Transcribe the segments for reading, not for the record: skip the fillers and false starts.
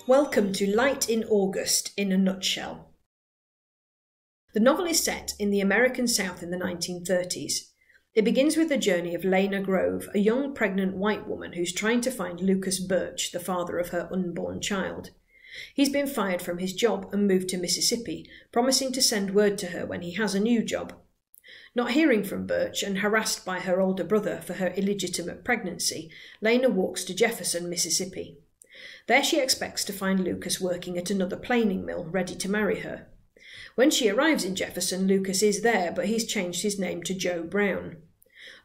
Welcome to Light in August in a nutshell. The novel is set in the American South in the 1930s. It begins with the journey of Lena Grove, a young pregnant white woman who's trying to find Lucas Birch, the father of her unborn child. He's been fired from his job and moved to Mississippi, promising to send word to her when he has a new job. Not hearing from Birch and harassed by her older brother for her illegitimate pregnancy, Lena walks to Jefferson, Mississippi. There she expects to find Lucas working at another planing mill, ready to marry her. When she arrives in Jefferson, Lucas is there, but he's changed his name to Joe Brown.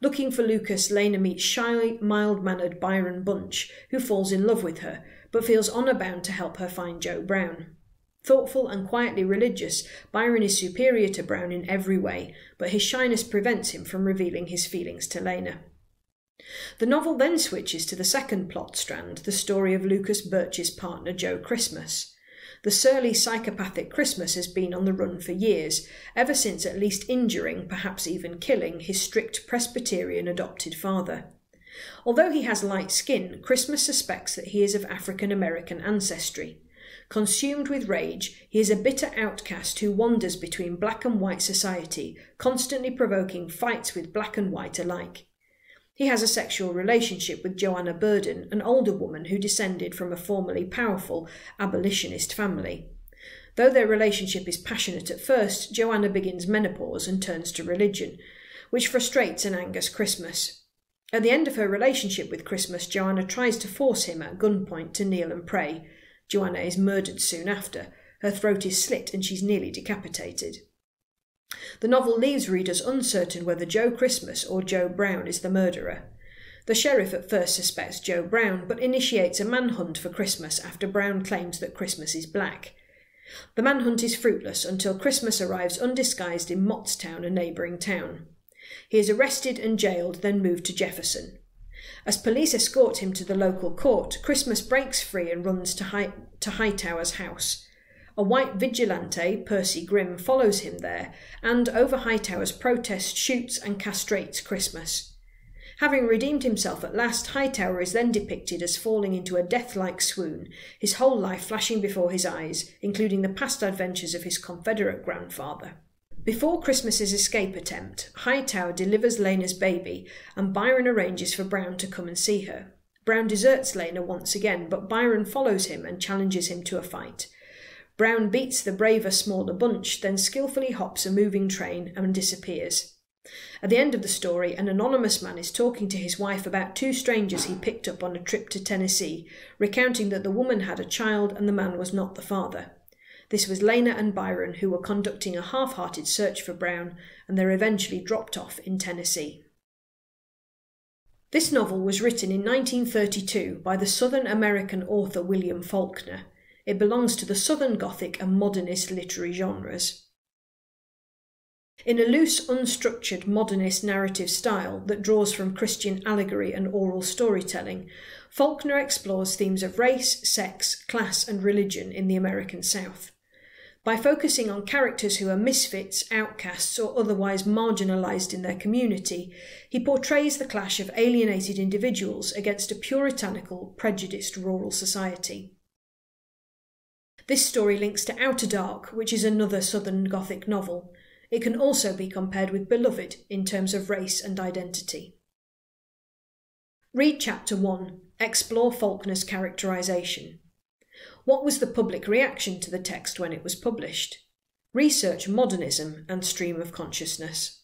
Looking for Lucas, Lena meets shy, mild-mannered Byron Bunch, who falls in love with her, but feels honour-bound to help her find Joe Brown. Thoughtful and quietly religious, Byron is superior to Brown in every way, but his shyness prevents him from revealing his feelings to Lena. The novel then switches to the second plot strand, the story of Lucas Birch's partner Joe Christmas. The surly, psychopathic Christmas has been on the run for years, ever since at least injuring, perhaps even killing, his strict Presbyterian adopted father. Although he has light skin, Christmas suspects that he is of African-American ancestry. Consumed with rage, he is a bitter outcast who wanders between black and white society, constantly provoking fights with black and white alike. He has a sexual relationship with Joanna Burden, an older woman who descended from a formerly powerful abolitionist family. Though their relationship is passionate at first, Joanna begins menopause and turns to religion, which frustrates and angers Christmas. At the end of her relationship with Christmas, Joanna tries to force him at gunpoint to kneel and pray. Joanna is murdered soon after. Her throat is slit and she's nearly decapitated. The novel leaves readers uncertain whether Joe Christmas or Joe Brown is the murderer. The sheriff at first suspects Joe Brown, but initiates a manhunt for Christmas after Brown claims that Christmas is black. The manhunt is fruitless until Christmas arrives undisguised in Mottstown, a neighbouring town. He is arrested and jailed, then moved to Jefferson. As police escort him to the local court, Christmas breaks free and runs to Hightower's house. A white vigilante, Percy Grimm, follows him there, and, over Hightower's protest, shoots and castrates Christmas. Having redeemed himself at last, Hightower is then depicted as falling into a death-like swoon, his whole life flashing before his eyes, including the past adventures of his Confederate grandfather. Before Christmas's escape attempt, Hightower delivers Lena's baby, and Byron arranges for Brown to come and see her. Brown deserts Lena once again, but Byron follows him and challenges him to a fight. Brown beats the braver, smaller Bunch, then skillfully hops a moving train and disappears. At the end of the story, an anonymous man is talking to his wife about two strangers he picked up on a trip to Tennessee, recounting that the woman had a child and the man was not the father. This was Lena and Byron, who were conducting a half-hearted search for Brown, and they're eventually dropped off in Tennessee. This novel was written in 1932 by the Southern American author William Faulkner. It belongs to the Southern Gothic and modernist literary genres. In a loose, unstructured modernist narrative style that draws from Christian allegory and oral storytelling, Faulkner explores themes of race, sex, class and religion in the American South. By focusing on characters who are misfits, outcasts or otherwise marginalised in their community, he portrays the clash of alienated individuals against a puritanical, prejudiced rural society. This story links to Outer Dark, which is another Southern Gothic novel. It can also be compared with Beloved in terms of race and identity. Read Chapter 1. Explore Faulkner's characterisation. What was the public reaction to the text when it was published? Research modernism and stream of consciousness.